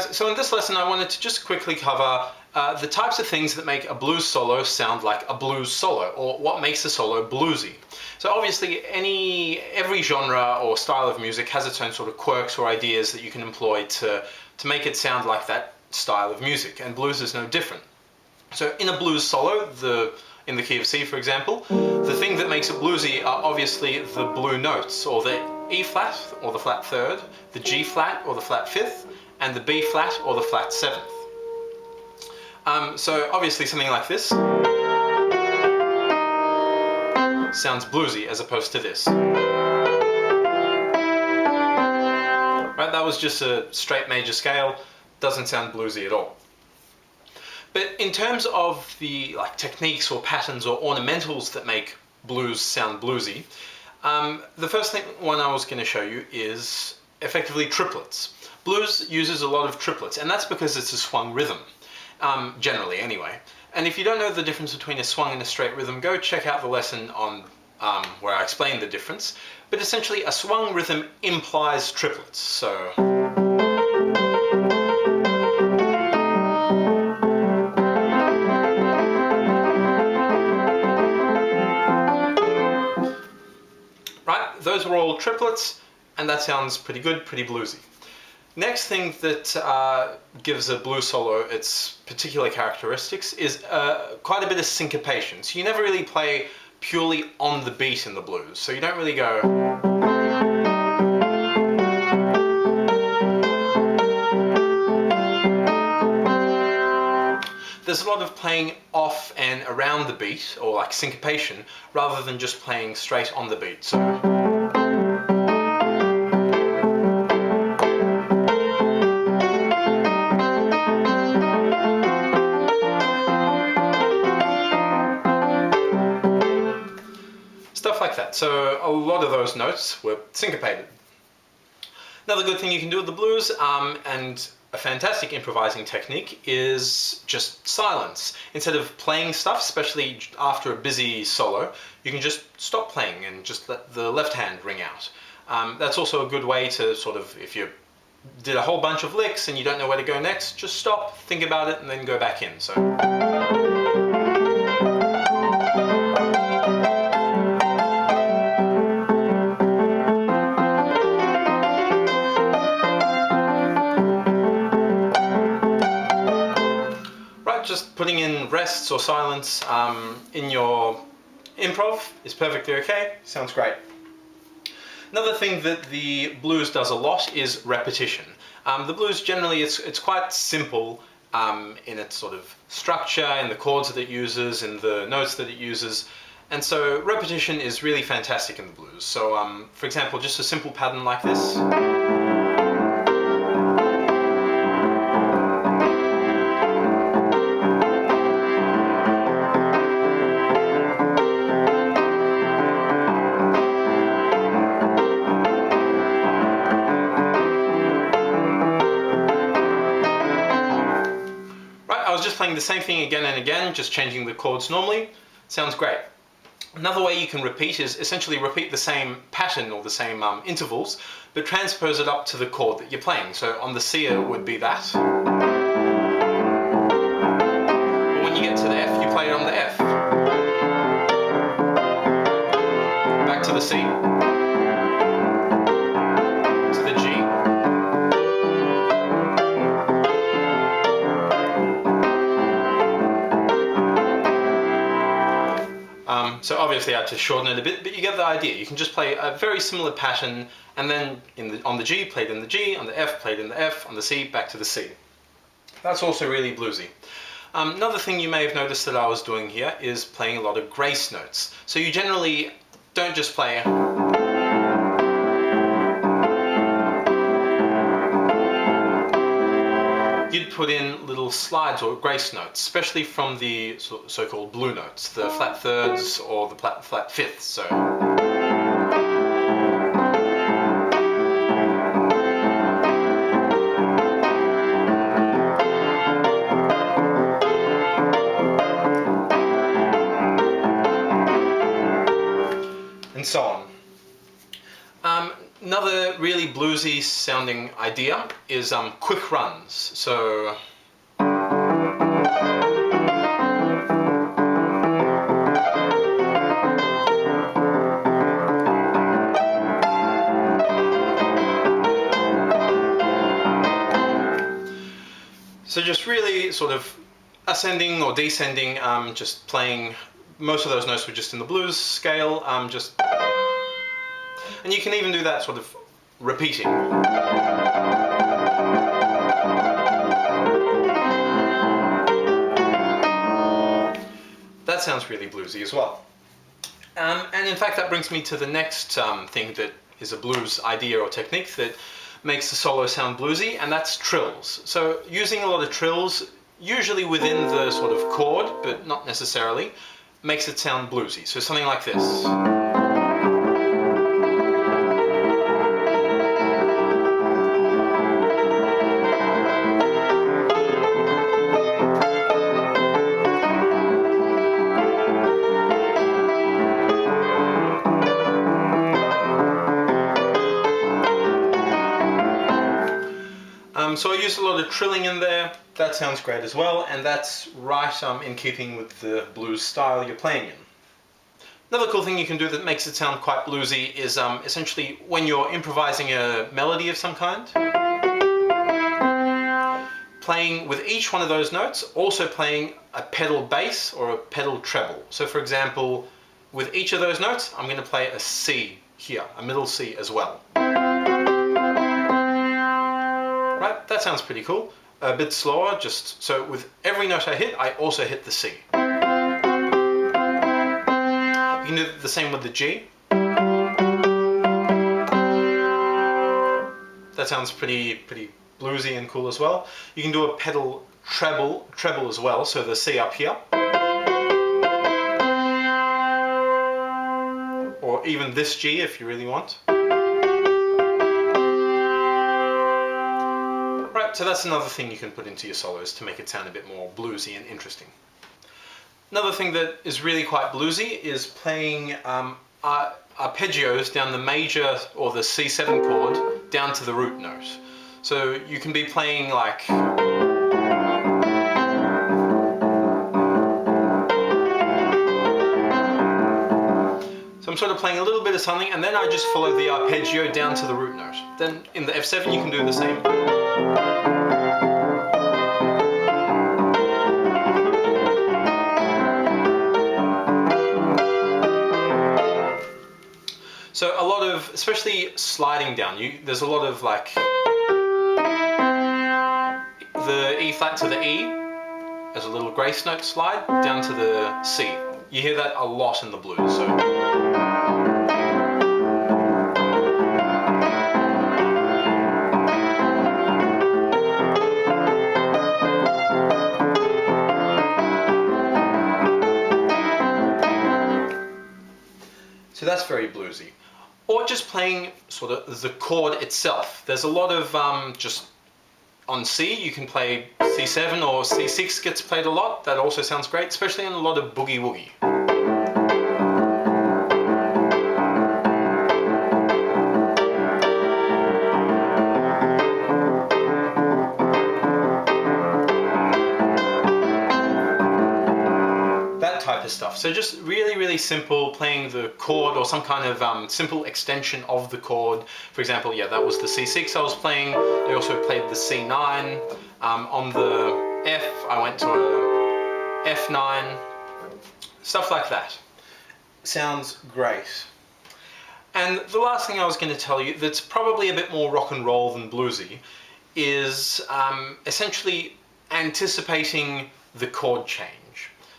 guys, so in this lesson I wanted to just quickly cover the types of things that make a blues solo sound like a blues solo, or what makes a solo bluesy. So obviously every genre or style of music has its own sort of quirks or ideas that you can employ to make it sound like that style of music, and blues is no different. So in a blues solo, in the key of C for example, the thing that makes it bluesy are obviously the blue notes, or the E flat or the flat third, the G flat or the flat fifth, and the B flat or the flat seventh. So obviously something like this sounds bluesy as opposed to this. Right, that was just a straight major scale, doesn't sound bluesy at all. But in terms of the techniques or patterns or ornamentals that make blues sound bluesy, the first one I was going to show you is effectively triplets. Blues uses a lot of triplets, and that's because it's a swung rhythm, generally anyway. And if you don't know the difference between a swung and a straight rhythm, go check out the lesson on where I explain the difference. But essentially a swung rhythm implies triplets. So right, those are all triplets, and that sounds pretty good, pretty bluesy. Next thing that gives a blues solo its particular characteristics is quite a bit of syncopation. So you never really play purely on the beat in the blues. So you don't really go... There's a lot of playing off and around the beat, or like syncopation, rather than just playing straight on the beat. So stuff like that. So a lot of those notes were syncopated. Another good thing you can do with the blues, and a fantastic improvising technique, is just silence. Instead of playing stuff, especially after a busy solo, you can just stop playing and just let the left hand ring out. That's also a good way to sort of, if you did a whole bunch of licks and you don't know where to go next, just stop, think about it, and then go back in. So. Just putting in rests or silence in your improv is perfectly okay, sounds great. Another thing that the blues does a lot is repetition. The blues generally, it's quite simple in its sort of structure, in the chords that it uses, in the notes that it uses, and so repetition is really fantastic in the blues. So for example, just a simple pattern like this. Just playing the same thing again and again, just changing the chords normally, sounds great. Another way you can repeat is essentially repeat the same pattern or the same intervals, but transpose it up to the chord that you're playing. So on the C it would be that. But when you get to the F, you play it on the F. Back to the C. To the G. So obviously I had to shorten it a bit, but you get the idea. You can just play a very similar pattern, and then on the G, played in the G, on the F, played in the F, on the C, back to the C. That's also really bluesy. Another thing you may have noticed that I was doing here is playing a lot of grace notes. So you generally don't just play... You'd put in little slides or grace notes, especially from the so-called blue notes, the flat thirds or the flat fifths. So. And so on. Another really bluesy sounding idea is quick runs. So just really sort of ascending or descending, just playing. Most of those notes were just in the blues scale, and you can even do that sort of repeating. That sounds really bluesy as well. And in fact, that brings me to the next thing that is a blues idea or technique that makes the solo sound bluesy, and that's trills. So using a lot of trills, usually within the sort of chord, but not necessarily, makes it sound bluesy. So something like this. So I used a lot of trilling in there. That sounds great as well, and that's right in keeping with the blues style you're playing in. Another cool thing you can do that makes it sound quite bluesy is essentially when you're improvising a melody of some kind, playing with each one of those notes, also playing a pedal bass or a pedal treble. So for example, with each of those notes, I'm going to play a C here, a middle C as well. Right, that sounds pretty cool. A bit slower, just so with every note I hit, I also hit the C. You can do the same with the G. That sounds pretty bluesy and cool as well. You can do a pedal treble as well, so the C up here. Or even this G if you really want. So that's another thing you can put into your solos to make it sound a bit more bluesy and interesting. Another thing that is really quite bluesy is playing arpeggios down the major or the C7 chord down to the root note. So you can be playing like so I'm sort of playing a little bit of something and then I just follow the arpeggio down to the root note. Then in the F7 you can do the same. So a lot of, especially sliding down, there's a lot of like the E flat to the E as a little grace note slide down to the C. You hear that a lot in the blues. So that's very bluesy. Or just playing sort of the chord itself. There's a lot of just on C, you can play C7 or C6 gets played a lot. That also sounds great, especially in a lot of boogie woogie. Stuff. So just really simple, playing the chord or some kind of simple extension of the chord. For example, yeah, that was the C6 I was playing. I also played the C9. On the F, I went to a F9. Stuff like that. Sounds great. And the last thing I was going to tell you that's probably a bit more rock and roll than bluesy is essentially anticipating the chord change.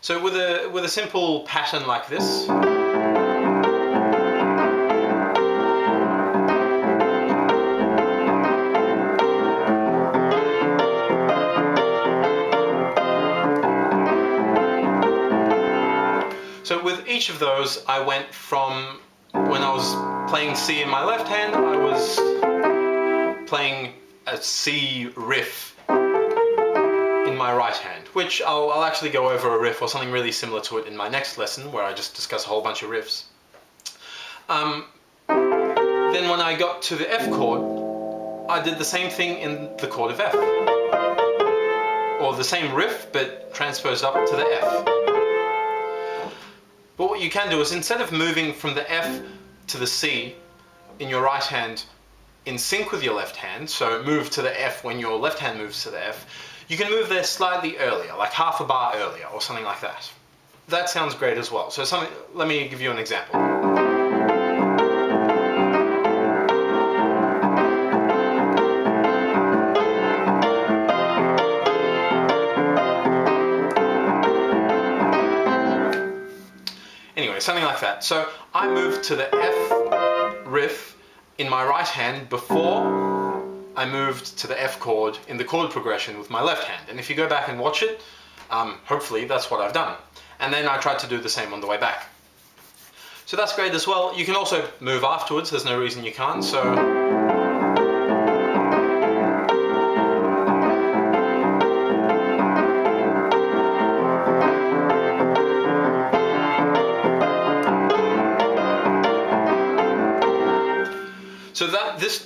So with a simple pattern like this, so with each of those I went from when I was playing C in my left hand, I was playing a C riff in my right hand, which I'll actually go over a riff or something really similar to it in my next lesson where I just discuss a whole bunch of riffs. Then when I got to the F chord, I did the same thing in the chord of F. Or the same riff, but transposed up to the F. But what you can do is, instead of moving from the F to the C in your right hand in sync with your left hand, so move to the F when your left hand moves to the F, you can move there slightly earlier, like half a bar earlier or something like that. That sounds great as well. So let me give you an example. Anyway, something like that. So I moved to the F riff in my right hand before I moved to the F chord in the chord progression with my left hand. And if you go back and watch it, hopefully that's what I've done. And then I tried to do the same on the way back. So that's great as well. You can also move afterwards, there's no reason you can't. So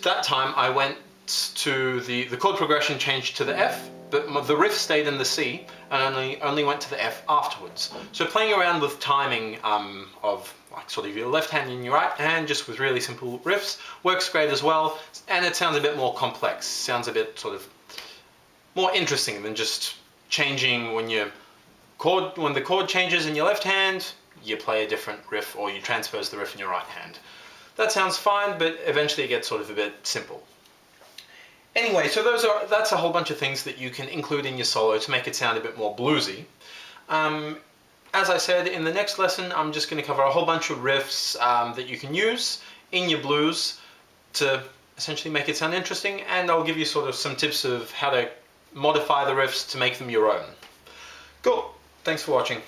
that time I went to the chord progression changed to the F, but the riff stayed in the C and only went to the F afterwards. So playing around with timing of like sort of your left hand and your right hand, just with really simple riffs, works great as well, and it sounds a bit more complex, sounds a bit sort of more interesting than just changing when the chord changes in your left hand, you play a different riff, or you transpose the riff in your right hand. That sounds fine, but eventually it gets sort of a bit simple. Anyway, so that's a whole bunch of things that you can include in your solo to make it sound a bit more bluesy. As I said, in the next lesson, I'm just going to cover a whole bunch of riffs that you can use in your blues to essentially make it sound interesting, and I'll give you sort of some tips of how to modify the riffs to make them your own. Cool, thanks for watching.